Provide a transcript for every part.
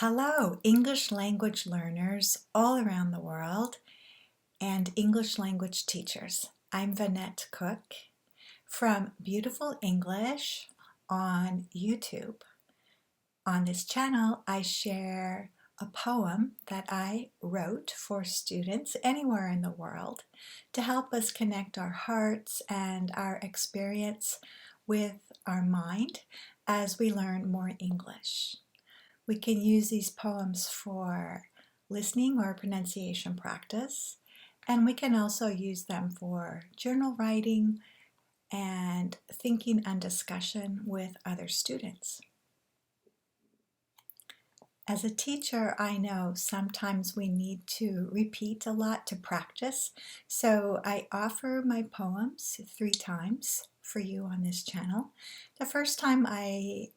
Hello, English language learners all around the world and English language teachers. I'm Vanette Cook from Beautiful English on YouTube. On this channel, I share a poem that I wrote for students anywhere in the world to help us connect our hearts and our experience with our mind as we learn more English. We can use these poems for listening or pronunciation practice, and we can also use them for journal writing and thinking and discussion with other students. As a teacher, I know sometimes we need to repeat a lot to practice, so I offer my poems 3 times for you on this channel. The first time I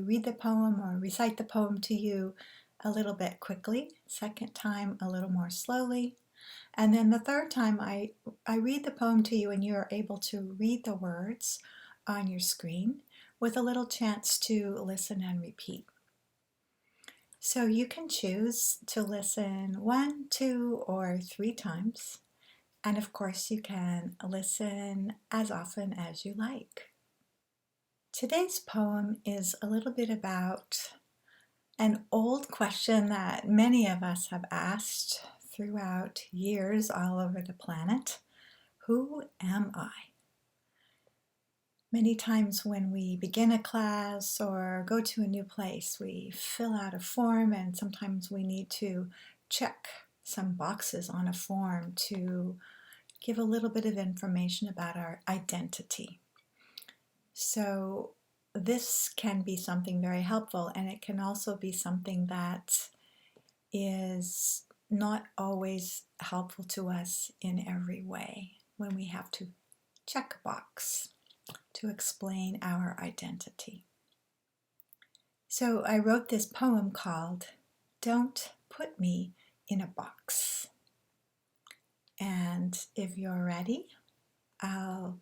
read the poem or recite the poem to you a little bit quickly, second time a little more slowly, and then the third time I read the poem to you and you are able to read the words on your screen with a little chance to listen and repeat. So you can choose to listen 1, 2, or 3 times. And of course, you can listen as often as you like. Today's poem is a little bit about an old question that many of us have asked throughout years all over the planet. Who am I? Many times when we begin a class or go to a new place, we fill out a form, and sometimes we need to check some boxes on a form to give a little bit of information about our identity. So this can be something very helpful, and it can also be something that is not always helpful to us in every way when we have to check a box to explain our identity. So I wrote this poem called Don't Put Me in a Box. And if you're ready, I'll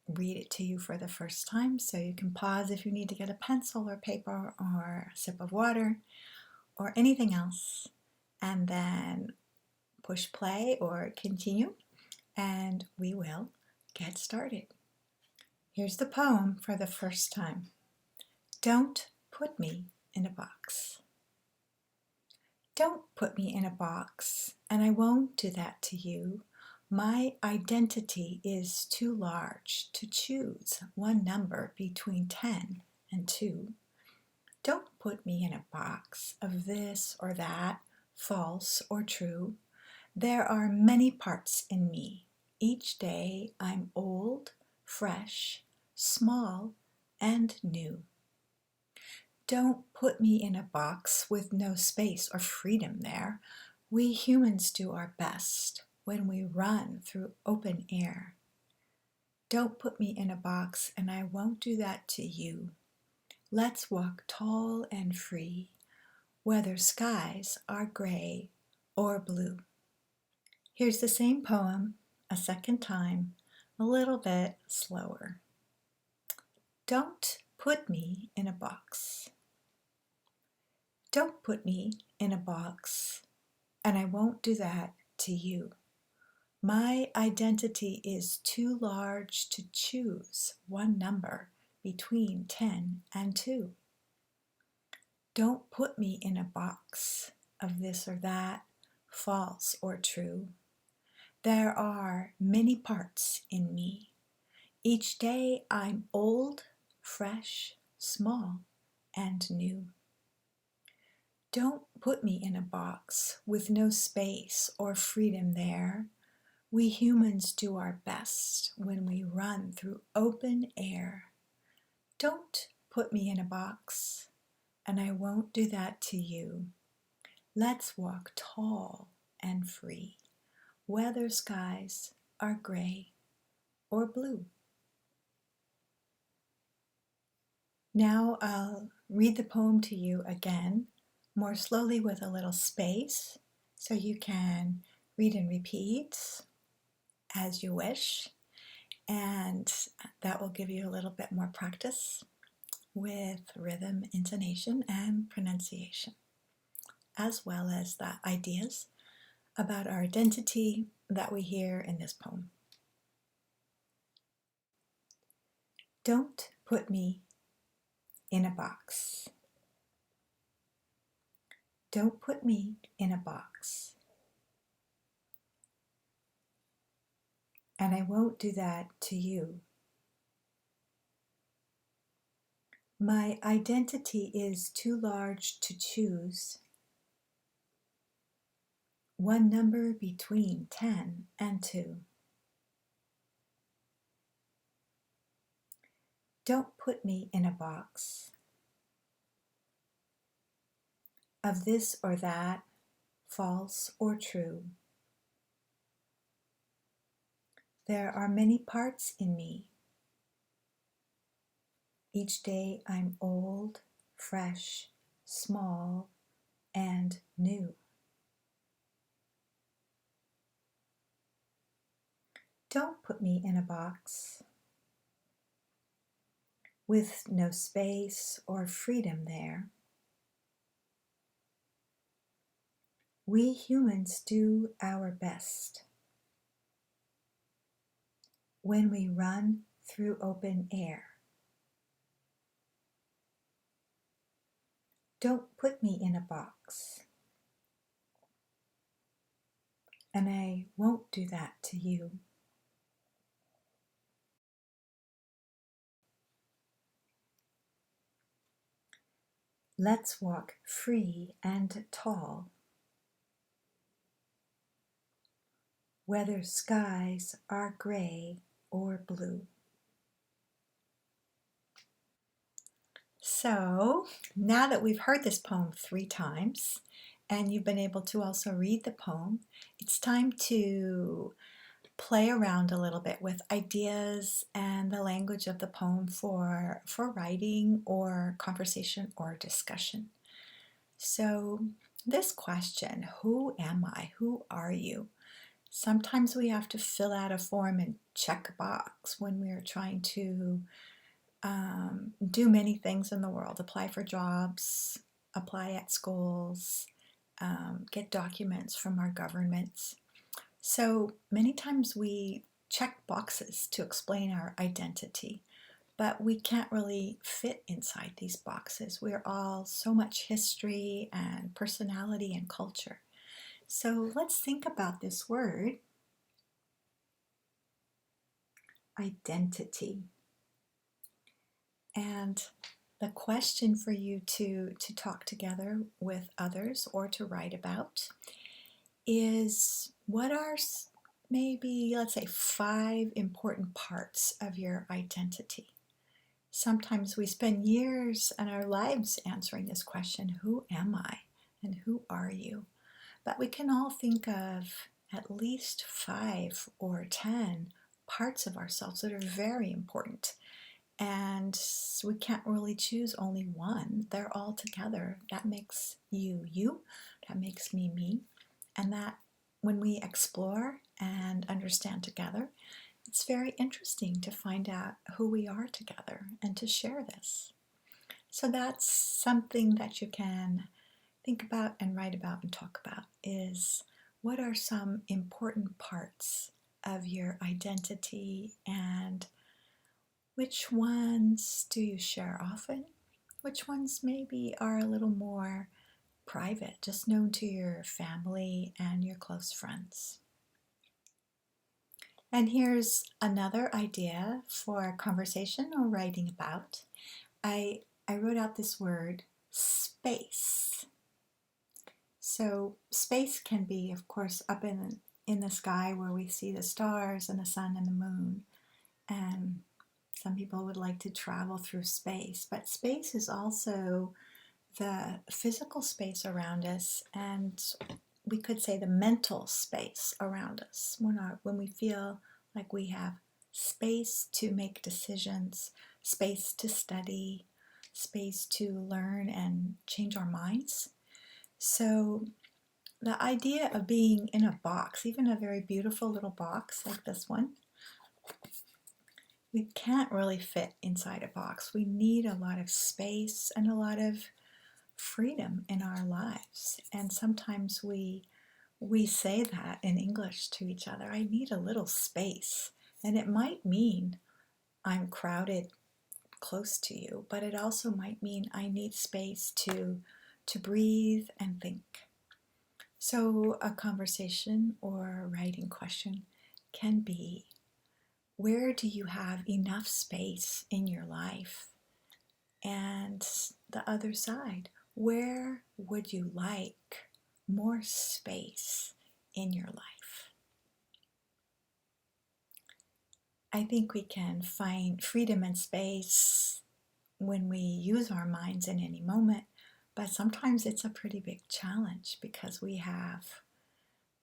read it to you for the first time, so you can pause if you need to get a pencil or paper or a sip of water or anything else, and then push play or continue, and we will get started. Here's the poem for the first time. Don't put me in a box. Don't put me in a box, and I won't do that to you. My identity is too large to choose one number between 10 and 2. Don't put me in a box of this or that, false or true. There are many parts in me. Each day I'm old, fresh, small, and new. Don't put me in a box with no space or freedom there. We humans do our best when we run through open air. Don't put me in a box, and I won't do that to you. Let's walk tall and free, whether skies are gray or blue. Here's the same poem a second time, a little bit slower. Don't put me in a box. Don't put me in a box, and I won't do that to you. My identity is too large to choose one number between 10 and 2. Don't put me in a box of this or that, false or true. There are many parts in me. Each day I'm old, fresh, small, and new. Don't put me in a box with no space or freedom there. We humans do our best when we run through open air. Don't put me in a box, and I won't do that to you. Let's walk tall and free, whether skies are gray or blue. Now I'll read the poem to you again, more slowly with a little space, so you can read and repeat as you wish, and that will give you a little bit more practice with rhythm, intonation, and pronunciation. as well as the ideas about our identity that we hear in this poem. Don't put me in a box. Don't put me in a box. And I won't do that to you. My identity is too large to choose. One number between 10 and 2. Don't put me in a box of this or that, false or true. There are many parts in me. Each day I'm old, fresh, small, and new. Don't put me in a box with no space or freedom there. We humans do our best when we run through open air. Don't put me in a box, and I won't do that to you. Let's walk free and tall, whether skies are gray or blue. So now that we've heard this poem 3 times, and you've been able to also read the poem, it's time to play around a little bit with ideas and the language of the poem for writing or conversation or discussion. So this question, who am I? Who are you? Sometimes we have to fill out a form and check a box when we're trying to do many things in the world, apply for jobs, apply at schools, get documents from our governments. So many times we check boxes to explain our identity, but we can't really fit inside these boxes. We're all so much history and personality and culture. So let's think about this word, identity. And the question for you to talk together with others or to write about is, what are maybe, let's say, 5 important parts of your identity? Sometimes we spend years and our lives answering this question, who am I and who are you? But we can all think of at least 5 or 10 parts of ourselves that are very important. And we can't really choose only one. They're all together. That makes you, you. That makes me, me. And that when we explore and understand together, it's very interesting to find out who we are together and to share this. So that's something that you can think about and write about and talk about, is what are some important parts of your identity, and which ones do you share often? Which ones maybe are a little more private, just known to your family and your close friends? And here's another idea for conversation or writing about. I wrote out this word, space. So space can be, of course, up in the sky where we see the stars and the sun and the moon. And some people would like to travel through space, but space is also the physical space around us, and we could say the mental space around us. When we feel like we have space to make decisions, space to study, space to learn and change our minds. So the idea of being in a box, even a very beautiful little box like this one, we can't really fit inside a box. We need a lot of space and a lot of freedom in our lives. And sometimes we say that in English to each other, I need a little space. And it might mean I'm crowded close to you, but it also might mean I need space to breathe and think. So a conversation or a writing question can be, where do you have enough space in your life? And the other side, where would you like more space in your life? I think we can find freedom and space when we use our minds in any moment, but sometimes it's a pretty big challenge because we have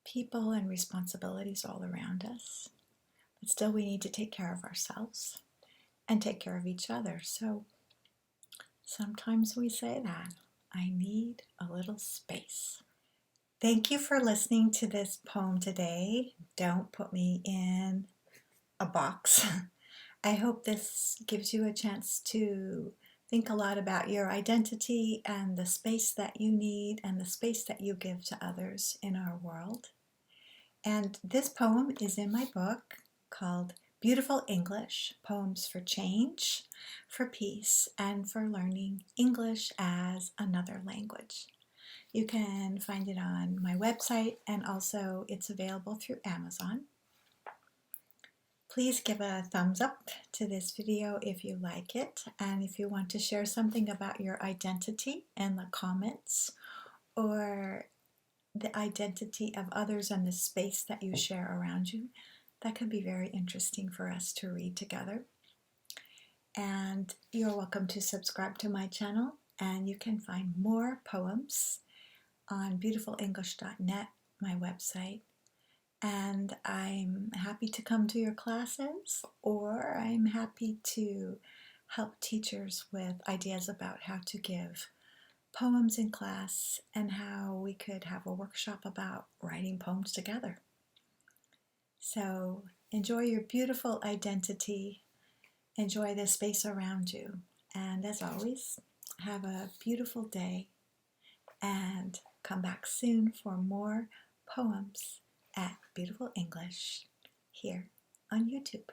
people and responsibilities all around us. But still, we need to take care of ourselves and take care of each other. So sometimes we say that, I need a little space. Thank you for listening to this poem today. Don't put me in a box. I hope this gives you a chance to think a lot about your identity and the space that you need and the space that you give to others in our world. And this poem is in my book called Beautiful English, Poems for Change, for Peace, and for Learning English as Another Language. You can find it on my website, and also it's available through Amazon. Please give a thumbs up to this video if you like it, and if you want to share something about your identity in the comments, or the identity of others and the space that you share around you, that could be very interesting for us to read together. And you're welcome to subscribe to my channel, and you can find more poems on beautifulenglish.net, my website. And I'm happy to come to your classes, or I'm happy to help teachers with ideas about how to give poems in class and how we could have a workshop about writing poems together. So enjoy your beautiful identity, enjoy the space around you, and as always, have a beautiful day, and come back soon for more poems at Beautiful English here on YouTube.